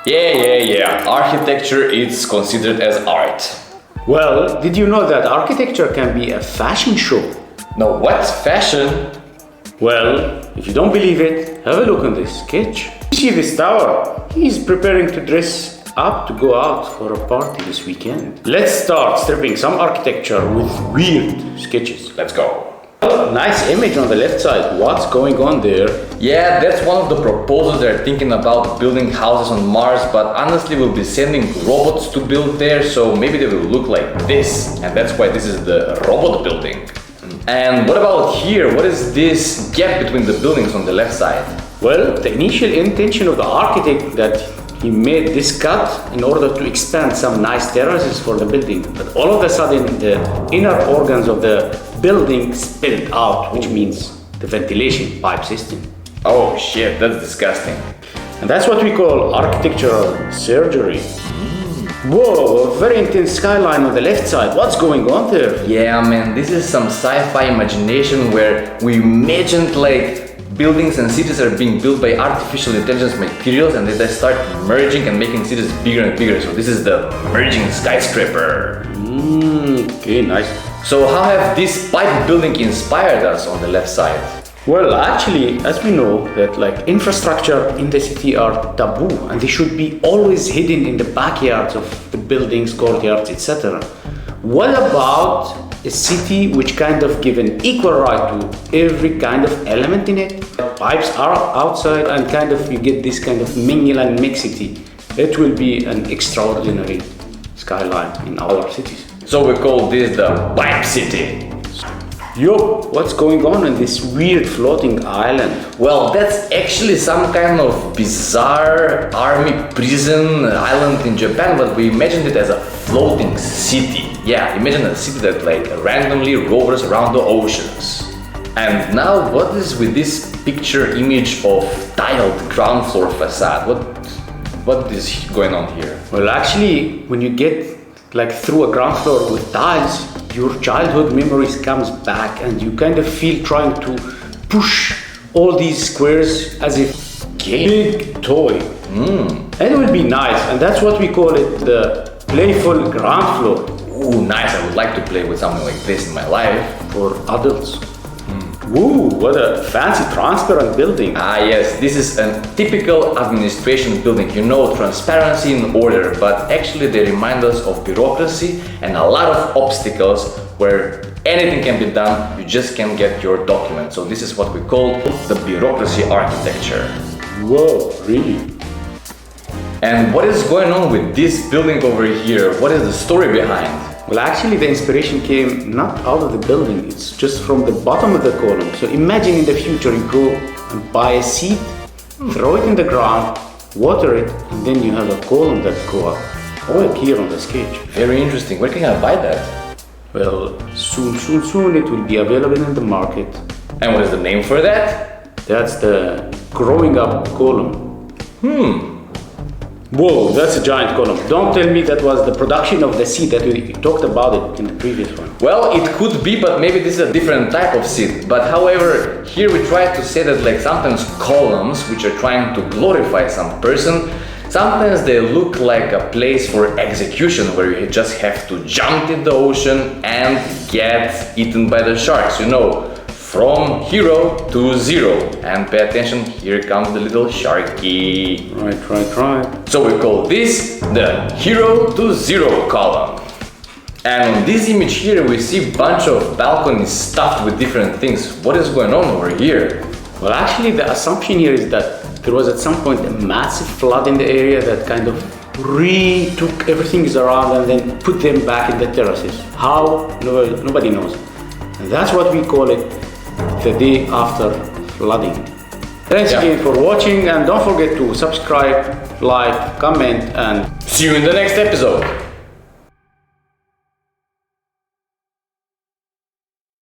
Yeah. Architecture is considered as art. Well, did you know that architecture can be a fashion show? No, what's fashion? Well, if you don't believe it, have a look on this sketch. You see this tower? He's preparing to dress up to go out for a party this weekend. Let's start stripping some architecture with weird sketches. Let's go. Nice image on the left side. What's going on there? Yeah, that's one of the proposals they're thinking about, building houses on Mars, but honestly we'll be sending robots to build there, so maybe they will look like this, and that's why this is the robot building. And what about here? What is this gap between the buildings on the left side? Well, the initial intention of the architect that he made this cut in order to expand some nice terraces for the building, but all of a sudden the inner organs of the building spilled out, which means the ventilation pipe system. Oh shit, that's disgusting. And that's what we call architectural surgery. Whoa, a very intense skyline on the left side. What's going on there? Yeah man, this is some sci-fi imagination where we imagined like buildings and cities are being built by artificial intelligence materials, and they start merging and making cities bigger and bigger. So this is the merging skyscraper. Okay, nice. So how have this pipe building inspired us on the left side? Well, actually, as we know that like infrastructure in the city are taboo and they should be always hidden in the backyards of the buildings, courtyards, etc. What about a city which kind of give an equal right to every kind of element in it? Pipes are outside and kind of you get this kind of mingle and mixity. It will be an extraordinary skyline in our cities. So we call this the pipe city. Yo, what's going on in this weird floating island? Well, that's actually some kind of bizarre army prison island in Japan, but we imagined it as a floating city. Yeah, imagine a city that like randomly rovers around the oceans. And now what is with this picture image of tiled ground floor facade? What is going on here? Well, actually, when you get like through a ground floor with tiles, your childhood memories comes back and you kind of feel trying to push all these squares as if big toy. And it will be nice, and that's what we call it, the playful ground floor. Ooh, nice. I would like to play with something like this in my life. For adults. Ooh, what a fancy transparent building. Ah yes, this is a typical administration building. You know, transparency and order, but actually they remind us of bureaucracy and a lot of obstacles where anything can be done, you just can't get your document. So this is what we call the bureaucracy architecture. Whoa, really? And what is going on with this building over here? What is the story behind? Well, actually the inspiration came not out of the building, it's just from the bottom of the column. So imagine in the future you go and buy a seed, throw it in the ground, water it, and then you have a column that go up, all like here on the sketch. Very interesting. Where can I buy that? Well, soon it will be available in the market. And what is the name for that? That's the growing up column. Whoa, that's a giant column. Don't tell me that was the production of the seed that we talked about it in the previous one. Well, it could be, but maybe this is a different type of seed. But however, here we try to say that like sometimes columns, which are trying to glorify some person, sometimes they look like a place for execution where you just have to jump in the ocean and get eaten by the sharks, you know. From hero to zero. And pay attention, here comes the little sharky. Right. So we call this the hero to zero column. And on this image here we see a bunch of balconies stuffed with different things. What is going on over here? Well, actually the assumption here is that there was at some point a massive flood in the area that kind of retook everything around and then put them back in the terraces. How? Nobody knows. And that's what we call it, the day after flooding. Thanks again for watching, and don't forget to subscribe, like, comment, and see you in the next episode.